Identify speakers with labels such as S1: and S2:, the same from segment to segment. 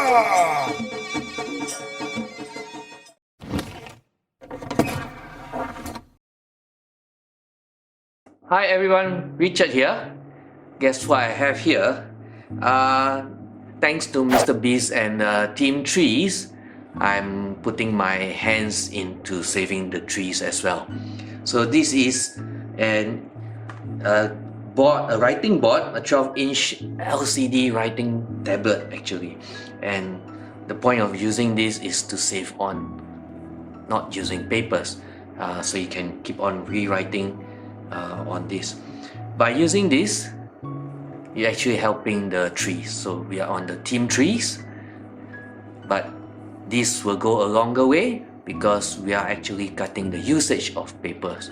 S1: Hi everyone, Richard here. Guess what I have here? Thanks to Mr. Beast and Team Trees, I'm putting my hands into saving the trees as well. So this is a writing board, a 12-inch LCD writing tablet actually. And the point of using this is to save on not using papers. So you can keep on rewriting on this. By using this, you're actually helping the trees. So we are on the team trees, but this will go a longer way because we are actually cutting the usage of papers.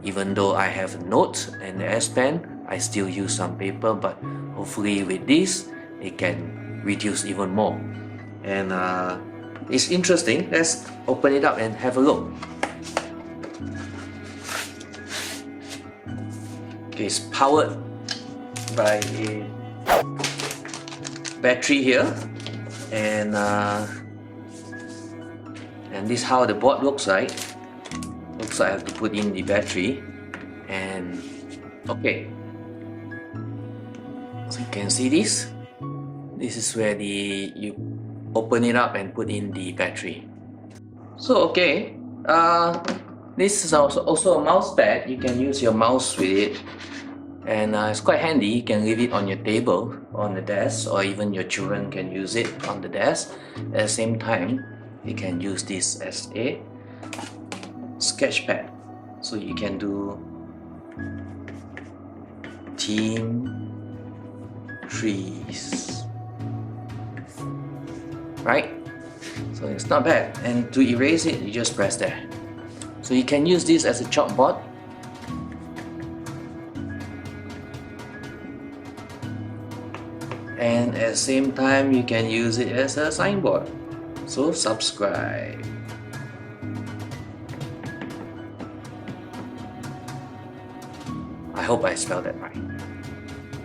S1: Even though I have a note and the S Pen, I still use some paper, but hopefully with this, it can reduce even more. And it's interesting. Let's open it up and have a look. Okay, it's powered by a battery here, and this is how the board looks like. Looks like I have to put in the battery, and okay, so you can see this. This is where you open it up and put in the battery. So okay, this is also a mouse pad. You can use your mouse with it. And it's quite handy. You can leave it on your table, on the desk, or even your children can use it on the desk. At the same time, you can use this as a sketch pad. So you can do team trees, right? So it's not bad. And to erase it, you just press there. So you can use this as a chalkboard. And at the same time, you can use it as a signboard. So subscribe. I hope I spelled that right.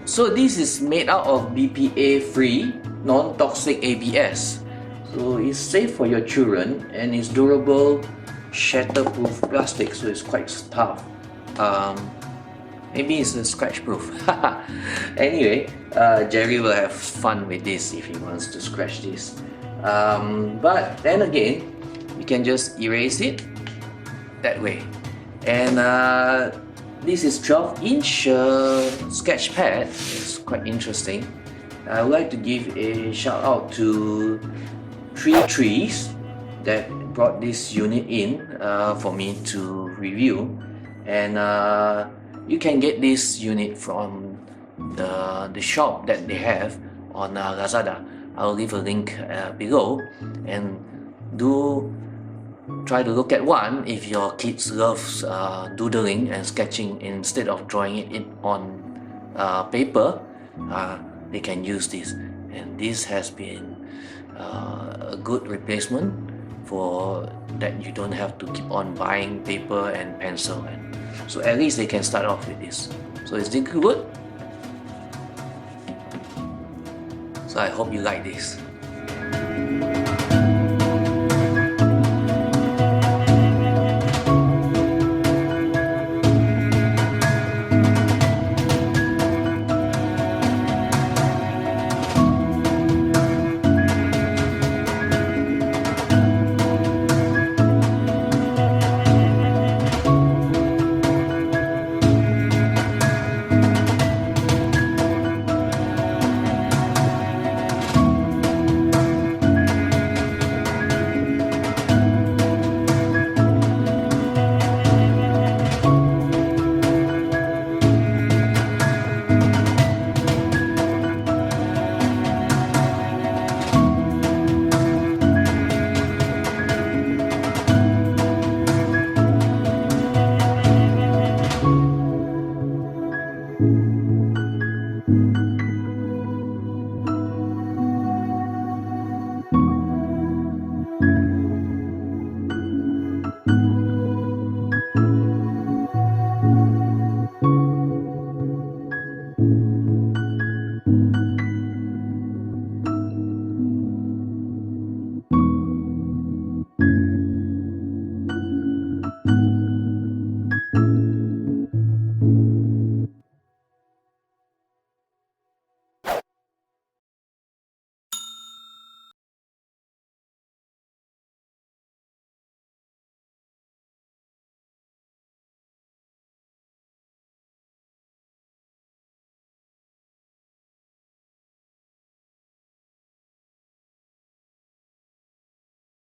S1: So this is made out of BPA-free, non-toxic ABS. So it's safe for your children and it's durable, shatterproof plastic, so it's quite tough. Maybe it's a scratch proof. Anyway, Jerry will have fun with this if he wants to scratch this. But then again, you can just erase it that way. And this is 12-inch sketch pad. It's quite interesting. I would like to give a shout out to Trees that brought this unit in for me to review. And you can get this unit from the shop that they have on Lazada. I'll leave a link below, and do try to look at one if your kids love doodling and sketching instead of drawing it on paper. They can use this, and this has been a good replacement for that. You don't have to keep on buying paper and pencil, and so at least they can start off with this. So it's good. So I hope you like this.